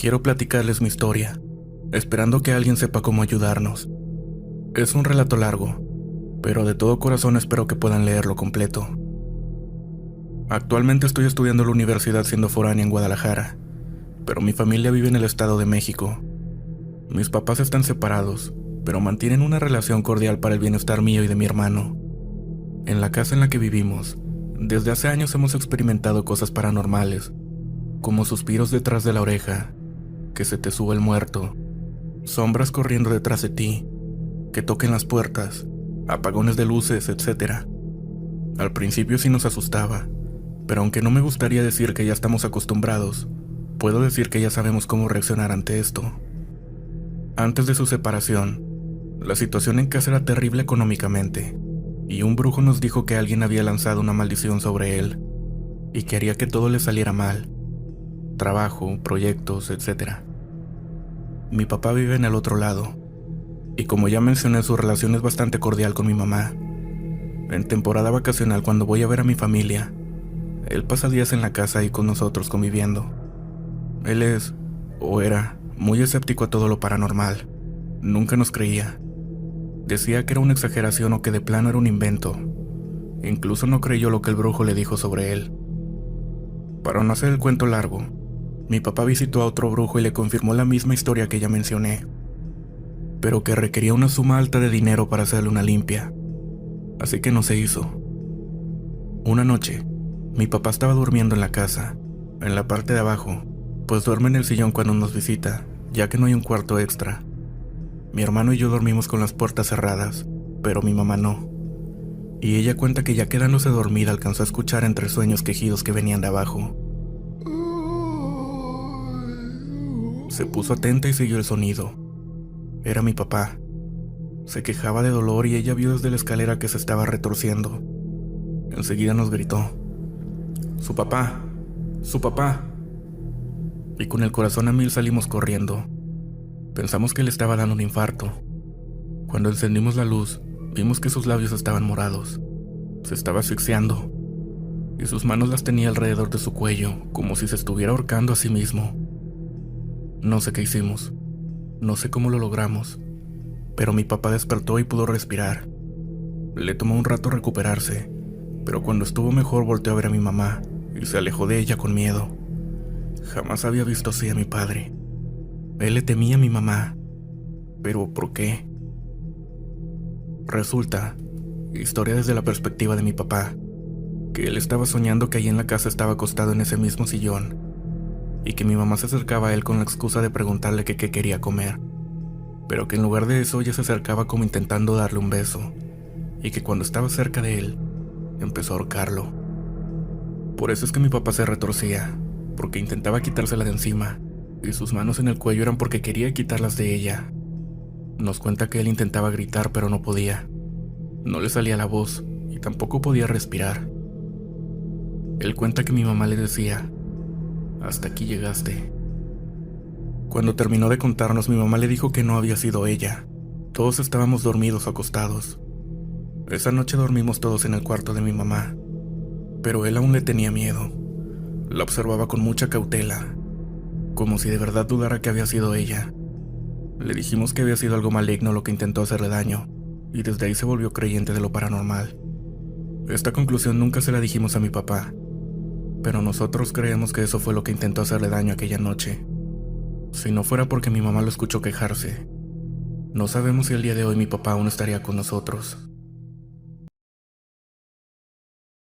Quiero platicarles mi historia, esperando que alguien sepa cómo ayudarnos. Es un relato largo, pero de todo corazón espero que puedan leerlo completo. Actualmente estoy estudiando en la universidad siendo foránea en Guadalajara, pero mi familia vive en el Estado de México. Mis papás están separados, pero mantienen una relación cordial para el bienestar mío y de mi hermano. En la casa en la que vivimos, desde hace años hemos experimentado cosas paranormales, como suspiros detrás de la oreja, que se te sube el muerto, sombras corriendo detrás de ti, que toquen las puertas, apagones de luces, etc. Al principio sí nos asustaba, pero aunque no me gustaría decir que ya estamos acostumbrados, puedo decir que ya sabemos cómo reaccionar ante esto. Antes de su separación, la situación en casa era terrible económicamente, y un brujo nos dijo que alguien había lanzado una maldición sobre él, y que haría que todo le saliera mal, trabajo, proyectos, etc. Mi papá vive en el otro lado, y como ya mencioné, su relación es bastante cordial con mi mamá. En temporada vacacional, cuando voy a ver a mi familia, él pasa días en la casa y con nosotros conviviendo. Él es, o era, muy escéptico a todo lo paranormal. Nunca nos creía. Decía que era una exageración o que de plano era un invento. Incluso no creyó lo que el brujo le dijo sobre él. Para no hacer el cuento largo, mi papá visitó a otro brujo y le confirmó la misma historia que ya mencioné, pero que requería una suma alta de dinero para hacerle una limpia. Así que no se hizo. Una noche, mi papá estaba durmiendo en la casa, en la parte de abajo, pues duerme en el sillón cuando nos visita, ya que no hay un cuarto extra. Mi hermano y yo dormimos con las puertas cerradas, pero mi mamá no. Y ella cuenta que ya quedándose dormida alcanzó a escuchar entre sueños quejidos que venían de abajo. Se puso atenta y siguió el sonido. Era mi papá. Se quejaba de dolor y ella vio desde la escalera que se estaba retorciendo. Enseguida nos gritó: ¡Su papá! ¡Su papá! Y con el corazón a mil salimos corriendo. Pensamos que le estaba dando un infarto. Cuando encendimos la luz, vimos que sus labios estaban morados. Se estaba asfixiando, y sus manos las tenía alrededor de su cuello, como si se estuviera ahorcando a sí mismo. No sé qué hicimos, no sé cómo lo logramos, pero mi papá despertó y pudo respirar. Le tomó un rato recuperarse, pero cuando estuvo mejor volteó a ver a mi mamá y se alejó de ella con miedo. Jamás había visto así a mi padre. Él le temía a mi mamá. ¿Pero por qué? Resulta, historia desde la perspectiva de mi papá, que él estaba soñando que allí en la casa estaba acostado en ese mismo sillón, y que mi mamá se acercaba a él con la excusa de preguntarle que qué quería comer, pero que en lugar de eso ella se acercaba como intentando darle un beso, y que cuando estaba cerca de él, empezó a ahorcarlo. Por eso es que mi papá se retorcía, porque intentaba quitársela de encima, y sus manos en el cuello eran porque quería quitarlas de ella. Nos cuenta que él intentaba gritar pero no podía. No le salía la voz y tampoco podía respirar. Él cuenta que mi mamá le decía: hasta aquí llegaste. Cuando terminó de contarnos, mi mamá le dijo que no había sido ella. Todos estábamos dormidos o acostados. Esa noche dormimos todos en el cuarto de mi mamá, pero él aún le tenía miedo. La observaba con mucha cautela, como si de verdad dudara que había sido ella. Le dijimos que había sido algo maligno lo que intentó hacerle daño, y desde ahí se volvió creyente de lo paranormal. Esta conclusión nunca se la dijimos a mi papá, pero nosotros creemos que eso fue lo que intentó hacerle daño aquella noche. Si no fuera porque mi mamá lo escuchó quejarse, no sabemos si el día de hoy mi papá aún estaría con nosotros.